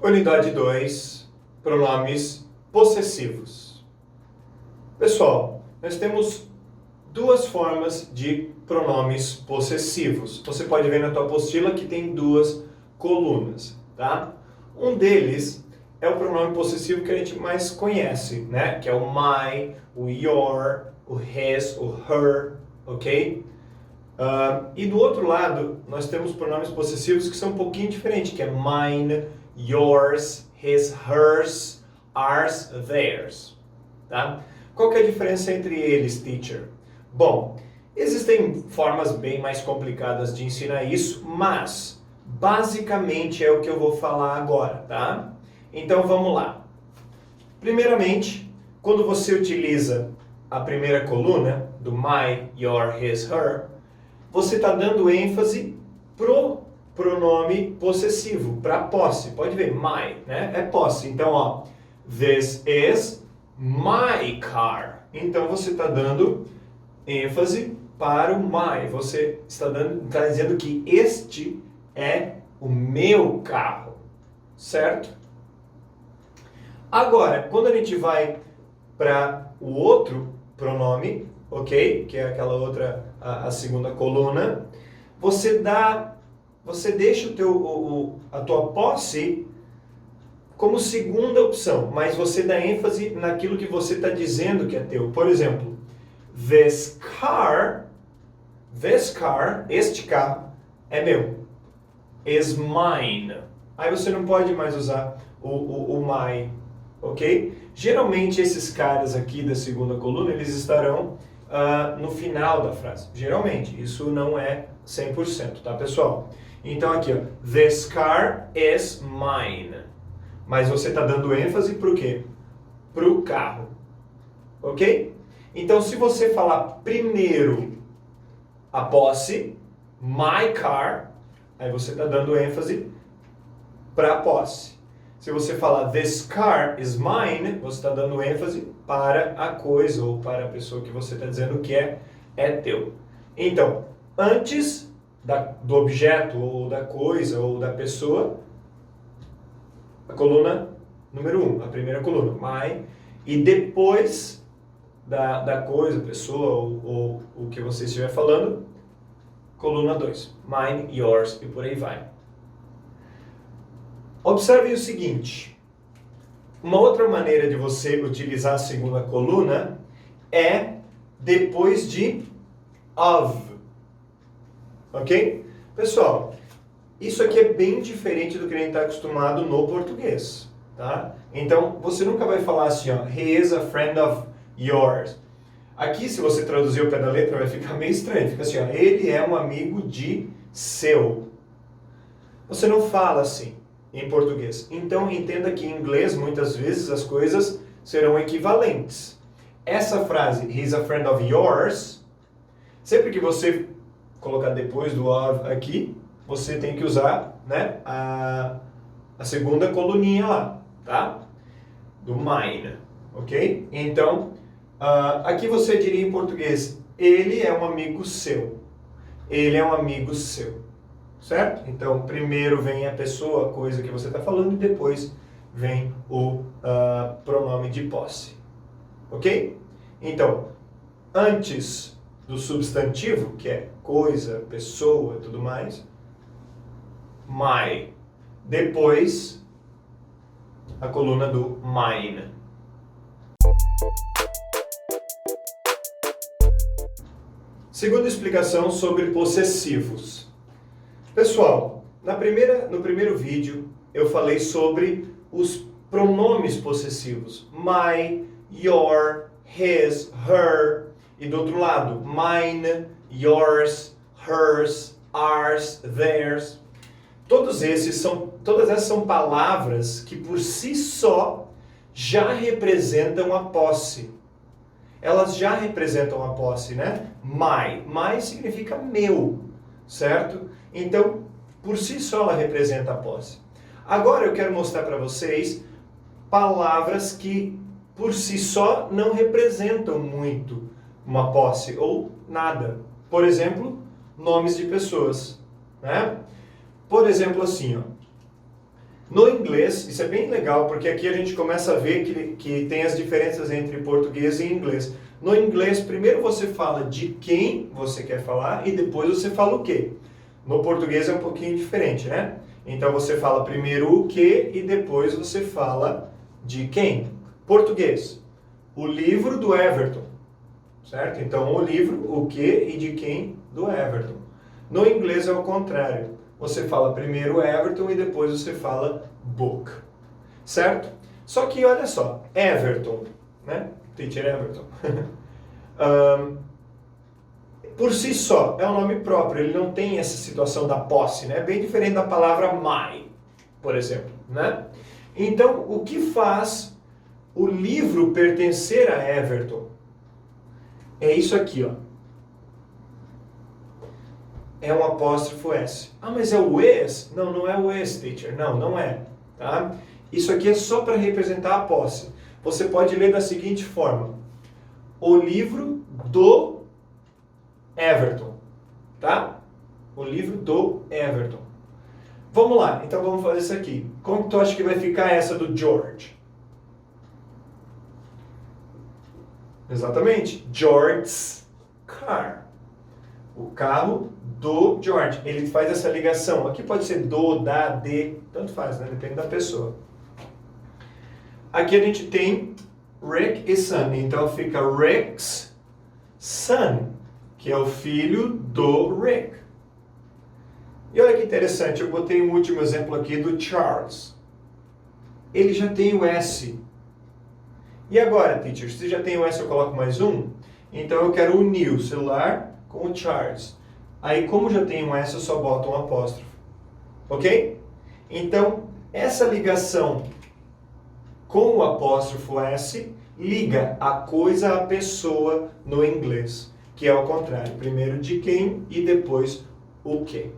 Unidade 2, pronomes possessivos. Pessoal, nós temos duas formas de pronomes possessivos. Você pode ver na tua apostila que tem duas colunas, tá? Um deles é o pronome possessivo que a gente mais conhece, né? Que é o my, o your, o his, o her, ok? E do outro lado, nós temos pronomes possessivos que são um pouquinho diferentes, que é mine, yours, his, hers, ours, theirs, tá? Qual que é a diferença entre eles, teacher? Bom, existem formas bem mais complicadas de ensinar isso, mas basicamente é o que eu vou falar agora, tá? Então vamos lá. Primeiramente, quando você utiliza a primeira coluna do my, your, his, her, você está dando ênfase pro pronome possessivo, para posse. Pode ver, my, né? É posse. Então, ó, this is my car. Então, você está dando ênfase para o my. Você está dizendo que este é o meu carro, certo? Agora, quando a gente vai para o outro pronome, ok? Que é aquela outra, a segunda coluna, você deixa a tua posse como segunda opção, mas você dá ênfase naquilo que você está dizendo que é teu. Por exemplo, this car, este carro é meu, is mine. Aí você não pode mais usar o my, ok? Geralmente esses caras aqui da segunda coluna, eles estarão no final da frase. Geralmente, isso não é 100%, tá, pessoal? Então aqui, ó, this car is mine. Mas você está dando ênfase para o quê? Para o carro, ok? Então, se você falar primeiro a posse, my car, aí você está dando ênfase para a posse. Se você falar this car is mine, você está dando ênfase para a coisa ou para a pessoa que você está dizendo que é teu. Então, antes do objeto ou da coisa ou da pessoa, a coluna número 1, a primeira coluna, my, e depois da coisa, pessoa ou o que você estiver falando, coluna 2, mine, yours e por aí vai. Observe o seguinte, uma outra maneira de você utilizar a segunda coluna é depois de of, ok? Pessoal, isso aqui é bem diferente do que a gente está acostumado no português, tá? Então, você nunca vai falar assim, ó, he is a friend of yours. Aqui, se você traduzir o pé da letra, vai ficar meio estranho, fica assim, ó, ele é um amigo de seu. Você não fala assim em português. Então, entenda que em inglês, muitas vezes, as coisas serão equivalentes. Essa frase, he's a friend of yours, sempre que você colocar depois do of aqui, você tem que usar, né, a segunda coluninha lá, tá? Do mine, ok? Então, aqui você diria em português, ele é um amigo seu. Ele é um amigo seu. Certo? Então, primeiro vem a pessoa, a coisa que você está falando, e depois vem o pronome de posse. Ok? Então, antes do substantivo, que é coisa, pessoa e tudo mais, my. Depois, a coluna do mine. Segunda explicação sobre possessivos. Pessoal, no primeiro vídeo eu falei sobre os pronomes possessivos. My, your, his, her. E do outro lado, mine, yours, hers, ours, theirs. Todas essas são palavras que por si só já representam a posse. Elas já representam a posse, né? My. My significa meu, certo? Então, por si só ela representa a posse. Agora eu quero mostrar para vocês palavras que por si só não representam muito uma posse ou nada. Por exemplo, nomes de pessoas, né? Por exemplo, assim, ó. No inglês, isso é bem legal, porque aqui a gente começa a ver que tem as diferenças entre português e inglês. No inglês, primeiro você fala de quem você quer falar e depois você fala o quê. No português é um pouquinho diferente, né? Então você fala primeiro o que e depois você fala de quem. Português, o livro do Everton, certo? Então o livro, o que e de quem do Everton. No inglês é o contrário. Você fala primeiro Everton e depois você fala book, certo? Só que olha só, Everton, né? Teacher Everton. Por si só, é um nome próprio, ele não tem essa situação da posse, né? Bem diferente da palavra my, por exemplo, né? Então, o que faz o livro pertencer a Everton? É isso aqui, ó. É um apóstrofo S. Ah, mas é o es? Não, não é o es, teacher. Não, não é. Tá? Isso aqui é só para representar a posse. Você pode ler da seguinte forma. O livro do Everton. Tá? O livro do Everton. Vamos lá, então vamos fazer isso aqui. Como tu acha que vai ficar essa do George? Exatamente. George's car. O carro do George. Ele faz essa ligação. Aqui pode ser do, da, de, tanto faz, né? Depende da pessoa. Aqui a gente tem Rick e son. Então fica Rick's son, que é o filho do Rick. E olha que interessante, eu botei um último exemplo aqui do Charles. Ele já tem o S. E agora, teacher, se já tem o S, eu coloco mais um? Então eu quero unir o celular com o Charles. Aí, como já tem um S, eu só boto um apóstrofo. Ok? Então, essa ligação com o apóstrofo S liga a coisa à pessoa no inglês, que é o contrário. Primeiro de quem e depois o que.